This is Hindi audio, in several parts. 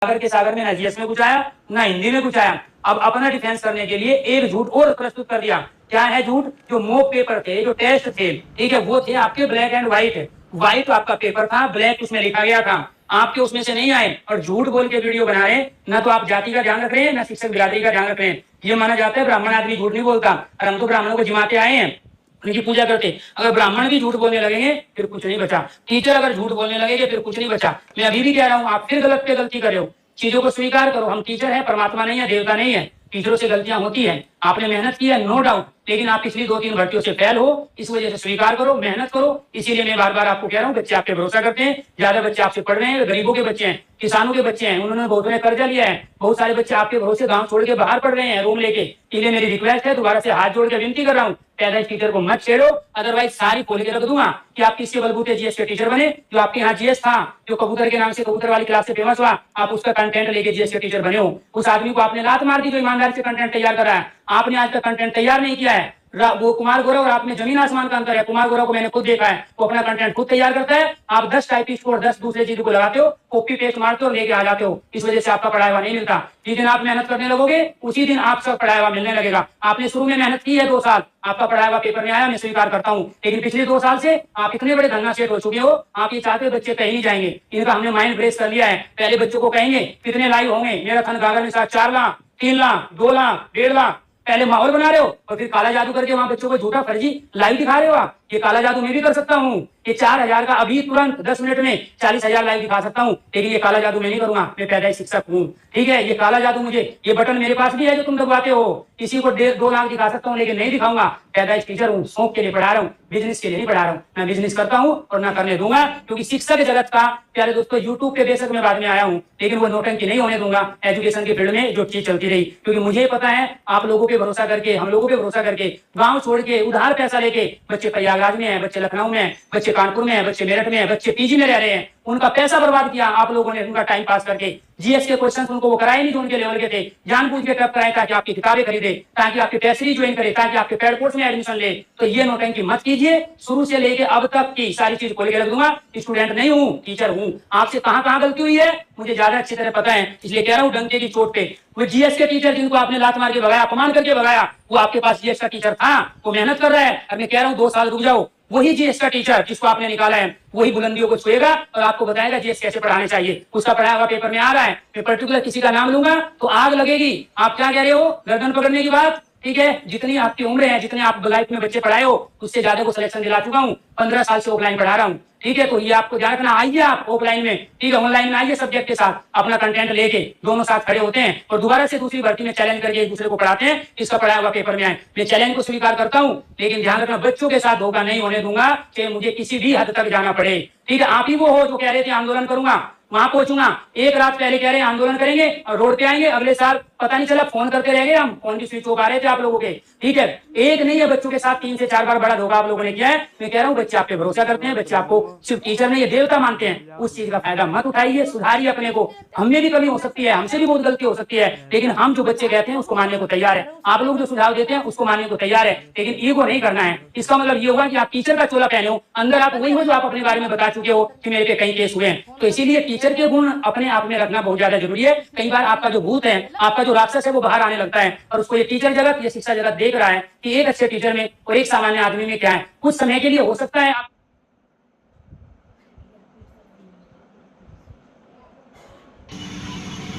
सागर के सागर में ना जीएस में कुछ आया ना हिंदी में कुछ आया। अब अपना डिफेंस करने के लिए एक झूठ और प्रस्तुत कर दिया। क्या है झूठ? जो मॉक पेपर थे, जो टेस्ट थे, ठीक है, वो थे आपके ब्लैक एंड व्हाइट। व्हाइट आपका पेपर था, ब्लैक उसमें लिखा गया था, आपके उसमें से नहीं आए और झूठ बोल के वीडियो बना रहे। ना तो आप जाति का ध्यान रख रहे हैं, ना शिक्षक बिरादरी का ध्यान रख रहे हैं। ये माना जाता है ब्राह्मण आदमी झूठ नहीं बोलता, और हम तो ब्राह्मणों को जिमाते आए हैं, उनकी पूजा करते। अगर ब्राह्मण भी झूठ बोलने लगेंगे फिर कुछ नहीं बचा। टीचर अगर झूठ बोलने लगेंगे फिर कुछ नहीं बचा। मैं अभी भी कह रहा हूँ, आप फिर गलत पे गलती कर रहे हो। चीजों को स्वीकार करो। हम टीचर हैं, परमात्मा नहीं है, देवता नहीं है। टीचरों से गलतियां होती है, आपने मेहनत की है, नो डाउट, लेकिन आप पिछली 2-3 भर्तियों से फेल हो, इस वजह से स्वीकार करो, मेहनत करो। इसीलिए मैं बार बार आपको कह रहा हूँ, बच्चे आप पे भरोसा करते हैं, ज्यादा बच्चे आपसे पढ़ रहे हैं, गरीबों के बच्चे हैं, किसानों के बच्चे हैं, उन्होंने बहुतों ने कर्जा लिया है, बहुत सारे बच्चे आपके भरोसे गांव छोड़ के बाहर पढ़ रहे हैं रूम लेके। इसलिए मेरी रिक्वेस्ट है, दोबारा से हाथ जोड़ के विनती कर रहा हूँ, पैदाइश टीचर को मत छेड़ो, अदरवाइज सारी खोल के रख दूंगा कि आप किसके बलबूते जीएस के टीचर बने। जो आपके यहाँ जीएस था, जो कबूतर के नाम से कबूतर वाली क्लास से फेमस हुआ, आप उसका कंटेंट लेके जीएस के टीचर बने हो। उस आदमी को आपने लात मार दी जो ईमानदारी से कंटेंट तैयार कर रहा है। आपने आज तक कंटेंट तैयार नहीं किया है। वो कुमार गौरव और आप में जमीन आसमान का अंतर है। कुमार गौरव को मैंने खुद देखा है, वो अपना कंटेंट खुद तैयार करता है। आप 10 टाइपिस्ट को 10 दूसरे चीजों को लगाते हो, कॉपी पेस्ट मारते हो और लेके आ जाते हो। इस वजह से आपका पढ़ाया हुआ नहीं मिलता। जिस दिन आप मेहनत करने लगोगे उसी दिन आप सब पढ़ाया हुआ मिलने लगेगा। आपने शुरू में मेहनत की है 2 साल, आपका पढ़ाया हुआ पेपर में आया, मैं स्वीकार करता हूँ, लेकिन पिछले 2 साल से आप इतने बड़े धन्ना सेठ हो चुके हो, आप ये चाहते बच्चे कहीं नहीं जाएंगे। इनका हमने माइंड ब्रेस कर लिया है। पहले बच्चों को कहेंगे कितने लाइव होंगे, मेरा थन गागर में 4 लाख, 3 लाख, 2 लाख, 1.5 लाख। पहले माहौल बना रहे हो और फिर काला जादू करके वहां बच्चों को झूठा फर्जी लाइव दिखा रहे हो। आप ये काला जादू मैं भी कर सकता हूँ। ये 4,000 का अभी तुरंत 10 मिनट में 40,000 लाइव दिखा सकता हूँ, लेकिन ये काला जादू मैं नहीं करूंगा। मैं पैदाइश शिक्षक हूँ, ठीक है। ये काला जादू मुझे, ये बटन मेरे पास भी है जो तुम दबाते हो, किसी को 1.5-2 लाख दिखा सकता हूँ, लेकिन नहीं दिखाऊंगा। पैदाइश टीचर हूँ, शौक के लिए पढ़ा रहा हूँ, बिजनेस के लिए नहीं पढ़ा रहा हूँ। मैं बिजनेस करता हूँ और ना करने दूंगा, क्योंकि शिक्षक जगत का, प्यारे दोस्तों, यूट्यूब पे बेशक मैं बाद में आया हूँ, लेकिन वो नौटंकी नहीं होने दूंगा एजुकेशन के फील्ड में जो चीज चलती रही। क्योंकि मुझे पता है आप लोगों पे भरोसा करके, हम लोगों पे भरोसा करके, गांव छोड़ के उधार पैसा लेके बच्चे प्रयागराज में है, बच्चे लखनऊ में है, बच्चे कानपुर में है, बच्चे मेरठ में है, बच्चे पीजी में रह रहे हैं, उनका पैसा बर्बाद किया आप लोगों ने, उनका टाइम पास करके। जीएस के क्वेश्चन उनको वो कराए नहीं जो उनके लेवल के थे, जानबूझ के टफ कराए ताकि आपकी किताबें खरीदे, ताकि आपके टेस्ट सीरीज ज्वाइन करे, ताकि आपके पेड कोर्स में एडमिशन ले। तो ये नौटंकी मत कीजिए। शुरू से लेके अब तक की सारी चीज खोल के रख दूंगा। स्टूडेंट नहीं हूँ, टीचर हूँ। आपसे कहां कहां गलती हुई है मुझे ज्यादा अच्छी तरह पता है, इसलिए कह रहा हूँ डंके की चोट पे। वो जीएस के टीचर जिनको आपने लात मार के भगाया, अपमान करके भगाया, वो आपके पास जीएस का टीचर था, वो मेहनत कर रहा है। अब मैं कह रहा हूँ 2 साल रुक जाओ, वही जीएस का टीचर जिसको आपने निकाला है वही बुलंदियों को छुएगा और आपको बताएगा जीएस कैसे पढ़ाने चाहिए। उसका पढ़ाया हुआ पेपर में आ रहा है। मैं पर्टिकुलर किसी का नाम लूंगा तो आग लगेगी। आप क्या कह रहे हो? गर्दन पकड़ने की बात, ठीक है। जितनी आपकी उम्र है, जितने आप लाइफ में बच्चे पढ़ाए हो, उससे ज्यादा को सिलेक्शन दिला चुका हूँ। 15 साल से ऑफलाइन पढ़ा रहा हूँ, ठीक है। तो ये आपको ध्यान रखना। आइए आप ऑफलाइन में, ठीक है, ऑनलाइन में आइए सब्जेक्ट के साथ, अपना कंटेंट लेके दोनों साथ खड़े होते हैं और दोबारा से दूसरी भर्ती में चैलेंज करके एक दूसरे को पढ़ाते हैं, इसका पढ़ाया हुआ पेपर में आए। मैं चैलेंज को स्वीकार करता हूँ, लेकिन ध्यान रखना बच्चों के साथ धोखा नहीं होने दूंगा, चाहे मुझे किसी भी हद तक जाना पड़े, ठीक है। आप ही वो हो जो कह रहे थे आंदोलन करूंगा, वहां पहुंचूंगा। एक रात पहले कह रहे हैं आंदोलन करेंगे और रोड पे आएंगे, अगले साल पता नहीं चला फोन करते रह गए हम, फोन की स्विच ऑफ आ रहे थे आप लोगों के, ठीक है। एक नहीं है, बच्चों के साथ 3 से 4 बार बड़ा धोखा आप लोगों ने किया है। मैं कह रहा हूँ बच्चे आप पे भरोसा करते हैं, बच्चे आपको सिर्फ टीचर नहीं, ये देवता मानते हैं। उस चीज का फायदा मत उठाइए, सुधारिए अपने को। हमने भी कमी हो सकती है, हमसे भी बहुत गलती हो सकती है, लेकिन हम जो बच्चे कहते हैं उसको मानने को तैयार है। आप लोग जो सुझाव देते हैं उसको मानने को तैयार है, लेकिन ईगो नहीं करना है। इसका मतलब ये होगा कि आप टीचर का चोला पहने हो, अंदर आप वही हो जो आप अपने बारे में बता चुके हो कि मेरे पे कई केस हुए हैं। तो इसीलिए टीचर के गुण अपने आप में रखना बहुत ज्यादा जरूरी है। कई बार आपका जो भूत है, आपका जो राक्षस है, वो बाहर आने लगता है और उसको ये टीचर जगत, ये शिक्षा जगत देख रहा है कि एक अच्छे टीचर में और एक सामान्य आदमी में क्या है। कुछ समय के लिए हो सकता है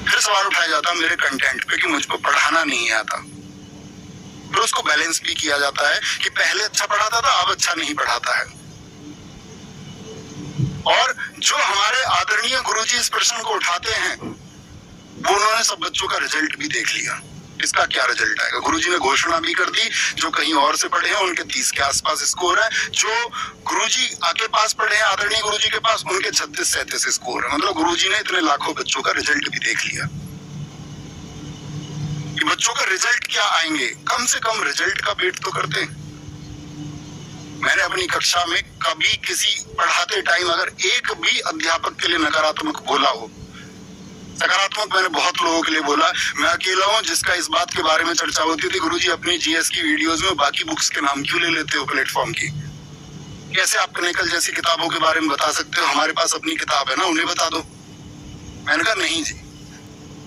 फिर सवाल उठाया जाता मेरे कंटेंट पे कि मुझको पढ़ाना नहीं आता। फिर उसको बैलेंस भी किया जाता है कि पहले अच्छा पढ़ाता था, अब अच्छा नहीं पढ़ाता है। और जो हमारे आदरणीय गुरुजी इस प्रश्न को उठाते हैं, वो उन्होंने सब बच्चों का रिजल्ट भी देख लिया। इसका क्या रिजल्ट आएगा? गुरुजी ने घोषणा भी कर दी, जो कहीं और से पढ़े हैं उनके 30 के आसपास स्कोर है, जो गुरुजी आके पास पढ़े हैं आदरणीय गुरुजी के पास, उनके 36-37 स्कोर है। मतलब गुरुजी ने इतने लाखों बच्चों का रिजल्ट भी देख लिया। कि बच्चों का रिजल्ट क्या आएंगे, कम से कम रिजल्ट का वेट तो करते हैं। मैंने अपनी कक्षा में कभी किसी पढ़ाते टाइम अगर एक भी अध्यापक के लिए नकारात्मक बोला हो, सकारात्मक मैंने बहुत लोगों के लिए बोला। मैं अकेला हूं जिसका इस बात के बारे में चर्चा होती थी, गुरुजी अपनी जीएस की वीडियोस में बाकी बुक्स के नाम क्यों ले लेते हो प्लेटफॉर्म की? कैसे आप कनेकल जैसी किताबों के बारे में बता सकते हो? हमारे पास अपनी किताब है ना, उन्हें बता दो। मैंने कहा नहीं जी,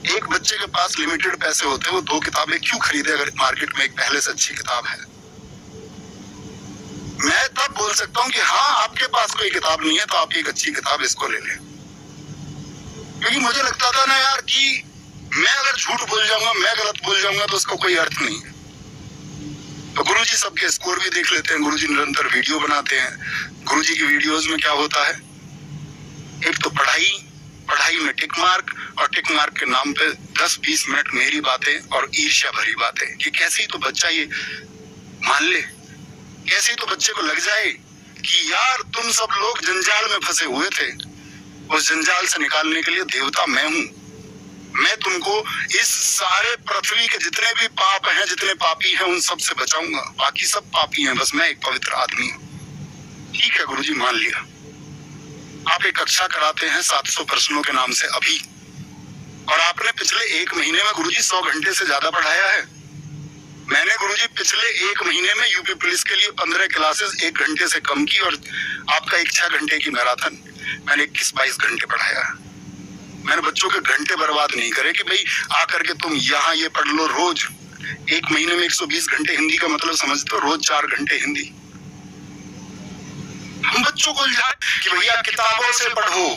एक बच्चे के पास लिमिटेड पैसे होते हैं, वो 2 किताबें क्यों खरीदे अगर मार्केट में एक पहले से अच्छी किताब है? मैं तब बोल सकता हूँ कि हाँ, आपके पास कोई किताब नहीं है तो आप एक अच्छी किताब इसको ले लें। क्योंकि मुझे लगता था ना यार कि मैं अगर झूठ बोल जाऊंगा, मैं गलत बोल जाऊंगा तो उसका कोई अर्थ नहीं है। तो गुरुजी सबके स्कोर भी देख लेते हैं, गुरुजी निरंतर वीडियो बनाते हैं। गुरुजी की वीडियोस में क्या होता है, एक तो पढ़ाई में टिक मार्क, और टिक मार्क के नाम पे 10-20 मिनट मेरी बातें और ईर्ष्या भरी बातें कि कैसे ही तो बच्चा ये मान ले, कैसे ही तो बच्चे को लग जाए कि यार तुम सब लोग जंजाल में फंसे हुए थे, उस जंजाल से निकालने के लिए देवता मैं हूं। मैं तुमको इस सारे पृथ्वी के जितने भी पाप हैं, जितने पापी हैं, उन सब से बचाऊंगा। बाकी सब पापी हैं, बस मैं एक पवित्र आदमी हूं। ठीक है गुरुजी, मान लिया। आप एक कक्षा कराते हैं 700 प्रश्नों के नाम से अभी, और आपने पिछले 1 महीने में गुरुजी 100 घंटे से ज्यादा पढ़ाया है। मैंने गुरुजी पिछले 1 महीने में यूपी पुलिस के लिए 15 क्लासेस 1 घंटे से कम की, और आपका एक 6 घंटे की मैराथन मैंने 21-22 घंटे पढ़ाया। मैंने बच्चों के घंटे बर्बाद नहीं करे कि भाई आकर के तुम यहाँ ये पढ़ लो। रोज 1 महीने में 120 घंटे हिंदी का मतलब समझते हो, रोज 4 घंटे हिंदी। हम बच्चों को उलझाए कि भैया किताबों से पढ़ो,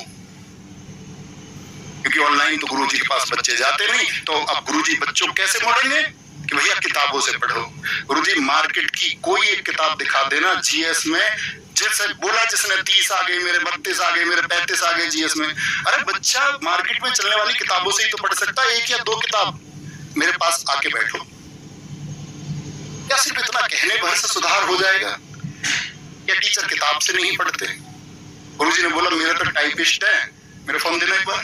क्योंकि ऑनलाइन तो गुरुजी के पास बच्चे जाते नहीं, तो अब गुरुजी बच्चों को कैसे मोड़ेंगे कि भैया किताबों से पढ़ो। गुरुजी मार्केट की कोई एक किताब दिखा देना जीएस में, जिससे बोला जिसने 30 आ गए, मेरे 32 आ गए, मेरे 35 आ गए जीएस में। अरे बच्चा मार्केट में चलने वाली किताबों से ही तो पढ़ सकता है, 1 या 2 किताब मेरे पास आके बैठो। क्या सिर्फ इतना कहने भर से सुधार हो जाएगा? क्या टीचर किताब से नहीं पढ़ते? गुरुजी ने बोला मेरे तो टाइपिस्ट है, मेरे फोन देना एक बार।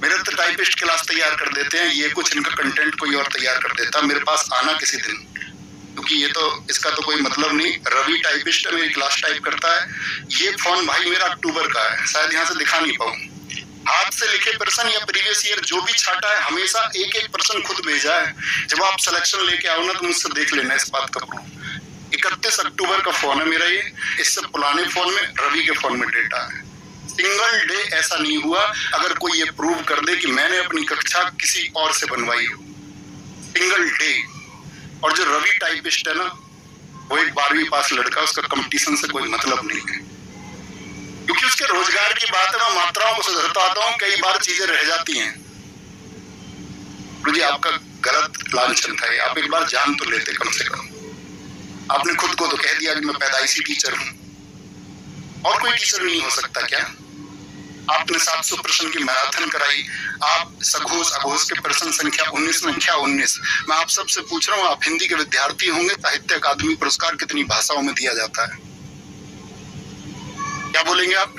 मेरे तो टाइपिस्ट क्लास तैयार कर देते हैं, ये कुछ इनका कंटेंट कोई और तैयार कर देता है। मेरे पास आना किसी दिन, क्योंकि ये तो इसका तो कोई मतलब नहीं। रवि टाइपिस्ट है, मेरी क्लास टाइप करता है। ये फोन भाई मेरा अक्टूबर का है, शायद यहाँ से दिखा नहीं पाऊं। हाथ से लिखे प्रश्न या प्रीवियस ईयर जो भी छाटा है, हमेशा एक प्रश्न खुद भेजा है। जब आप सिलेक्शन लेके आओ ना तो मुझसे देख लेना इस बात का प्रूफ। 31 अक्टूबर का फोन है मेरा ये। इससे पुराने फोन में, रवि के फोन में डेटा है। सिंगल डे ऐसा नहीं हुआ अगर कोई ये प्रूव कर दे कि मैंने अपनी कक्षा किसी और से बनवाई हो। Single day. और जो रवि टाइपिस्ट है ना, वो एक 12वीं पास लड़का, उसका कंपटीशन से कोई मतलब नहीं है, क्योंकि उसके रोजगार की बात है। मैं मात्राओं को सुधरता आता हूँ, कई बार चीजें रह जाती हैं। मुझे आपका गलत लांछन था, आप एक बार जान तो लेते कम से कम। आपने खुद को तो कह दिया कि मैं पैदाइशी टीचर हूं, और कोई टीचर नहीं हो सकता क्या? आपने 700 प्रश्न की मैराथन कराई, आप सघोष अघोष के प्रश्न संख्या 19 में क्या 19। मैं आप सबसे पूछ रहा हूँ, आप हिंदी के विद्यार्थी होंगे, साहित्य अकादमी पुरस्कार कितनी भाषाओं में दिया जाता है? क्या बोलेंगे आप?